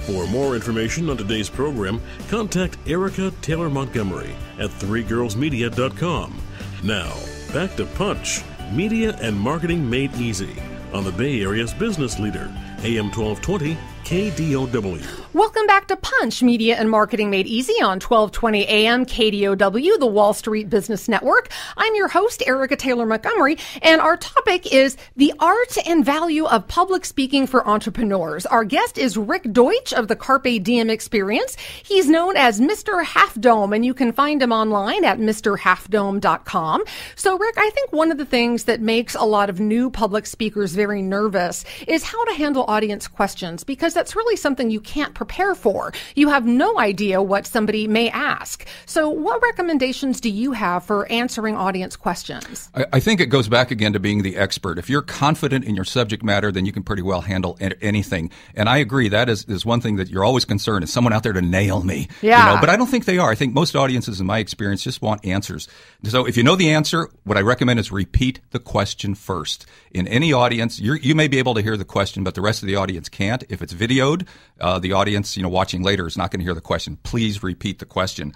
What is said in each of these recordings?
For more information on today's program, contact Erica Taylor Montgomery at threegirlsmedia.com. Now, back to Punch, Media and Marketing Made Easy on the Bay Area's business leader, AM 1220 KDOW. Welcome back to Punch, Media and Marketing Made Easy on 1220 AM KDOW, the Wall Street Business Network. I'm your host, Erica Taylor Montgomery, and our topic is the art and value of public speaking for entrepreneurs. Our guest is Rick Deutsch of the Carpe Diem Experience. He's known as Mr. Half Dome, and you can find him online at mrhalfdome.com. So, Rick, I think one of the things that makes a lot of new public speakers very nervous is how to handle audience questions, because that's really something you can't prepare for. You have no idea what somebody may ask. So what recommendations do you have for answering audience questions? I think it goes back again to being the expert. If you're confident in your subject matter, then you can pretty well handle anything. And I agree, that is one thing that you're always concerned, is someone out there to nail me. Yeah. You know, but I don't think they are. I think most audiences, in my experience, just want answers. So if you know the answer, what I recommend is repeat the question first. In any audience, you may be able to hear the question, but the rest of the audience can't. If it's videoed, the audience, watching later is not going to hear the question. Please repeat the question.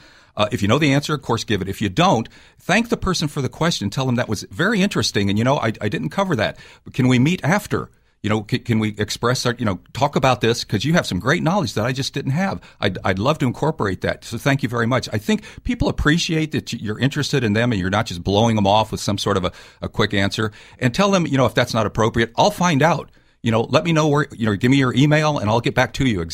If you know the answer, of course, give it. If you don't, thank the person for the question. Tell them that was very interesting, and I didn't cover that. Can we meet after? Can we express our, talk about this, because you have some great knowledge that I just didn't have. I'd love to incorporate that. So thank you very much. I think people appreciate that you're interested in them and you're not just blowing them off with some sort of a quick answer. And tell them, if that's not appropriate, I'll find out. Let me know where, give me your email and I'll get back to you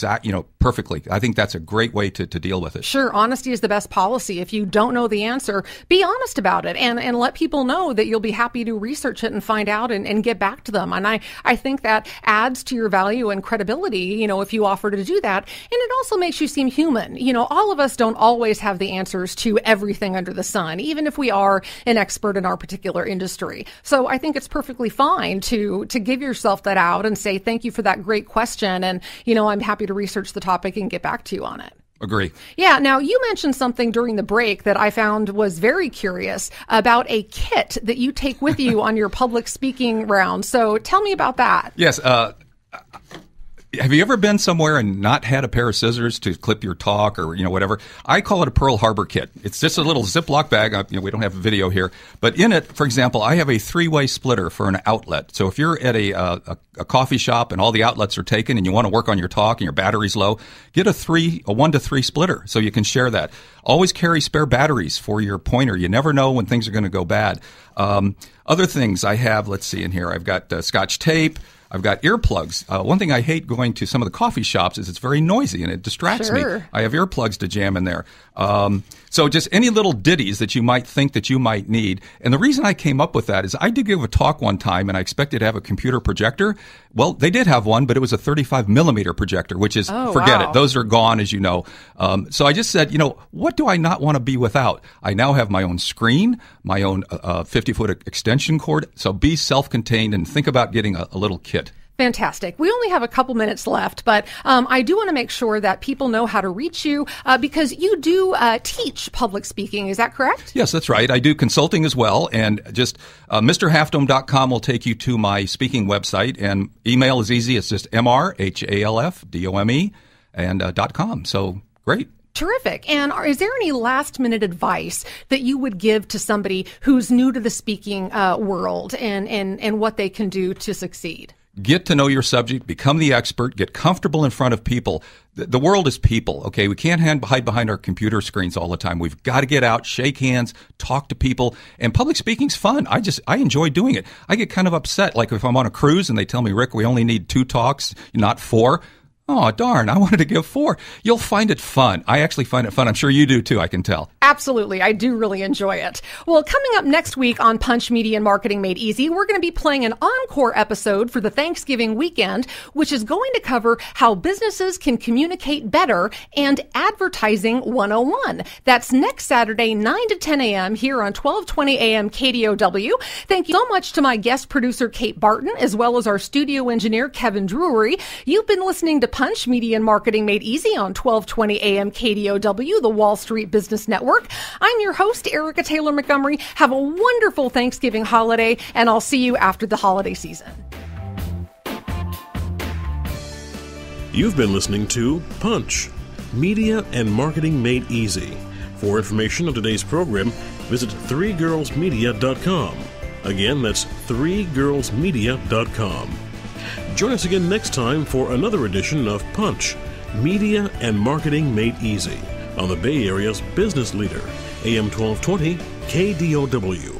perfectly. I think that's a great way to deal with it. Sure. Honesty is the best policy. If you don't know the answer, be honest about it and let people know that you'll be happy to research it and find out and get back to them. And I think that adds to your value and credibility, if you offer to do that. And it also makes you seem human. All of us don't always have the answers to everything under the sun, even if we are an expert in our particular industry. So I think it's perfectly fine to give yourself that out and say, thank you for that great question. And, I'm happy to research the topic and get back to you on it. Agree. Yeah. Now, you mentioned something during the break that I found was very curious about a kit that you take with you on your public speaking round. So tell me about that. Yes. Have you ever been somewhere and not had a pair of scissors to clip your talk or, whatever? I call it a Pearl Harbor kit. It's just a little Ziploc bag. We don't have a video here. But in it, for example, I have a 3-way splitter for an outlet. So if you're at a coffee shop and all the outlets are taken and you want to work on your talk and your battery's low, get a 1 to 3 splitter so you can share that. Always carry spare batteries for your pointer. You never know when things are going to go bad. Other things I have, let's see in here. I've got Scotch tape. I've got earplugs. One thing I hate going to some of the coffee shops is it's very noisy and it distracts me. I have earplugs to jam in there. So just any little ditties that you might think that you might need. And the reason I came up with that is I did give a talk one time and I expected to have a computer projector. Well, they did have one, but it was a 35 millimeter projector, which is, forget it. Those are gone, as you know. So I just said, what do I not want to be without? I now have my own screen, my own 50-foot extension cord. So be self-contained and think about getting a little kit. Fantastic. We only have a couple minutes left, but I do want to make sure that people know how to reach you because you do teach public speaking. Is that correct? Yes, that's right. I do consulting as well. And just mrhalfdome.com will take you to my speaking website. And email is easy. It's just mrhalfdome and .com. So great. Terrific. And is there any last minute advice that you would give to somebody who's new to the speaking world and what they can do to succeed? Get to know your subject, become the expert, get comfortable in front of people. The world is people, okay? We can't hide behind our computer screens all the time. We've got to get out, shake hands, talk to people. And public speaking's fun. I enjoy doing it. I get kind of upset, like if I'm on a cruise and they tell me, Rick, we only need 2 talks, not 4. Oh, darn, I wanted to give 4. You'll find it fun. I actually find it fun. I'm sure you do too, I can tell. Absolutely. I do really enjoy it. Well, coming up next week on Punch Media and Marketing Made Easy, we're going to be playing an encore episode for the Thanksgiving weekend, which is going to cover how businesses can communicate better and Advertising 101. That's next Saturday, 9 to 10 a.m. here on 1220 a.m. KDOW. Thank you so much to my guest producer, Kate Barton, as well as our studio engineer, Kevin Drury. You've been listening to Punch Media and Marketing Made Easy on 1220 AM KDOW, the Wall Street Business Network. I'm your host, Erica Taylor Montgomery. Have a wonderful Thanksgiving holiday, and I'll see you after the holiday season. You've been listening to Punch, Media and Marketing Made Easy. For information on today's program, visit 3girlsmedia.com. Again, that's 3girlsmedia.com. Join us again next time for another edition of Punch, Media and Marketing Made Easy on the Bay Area's business leader, AM 1220 KDOW.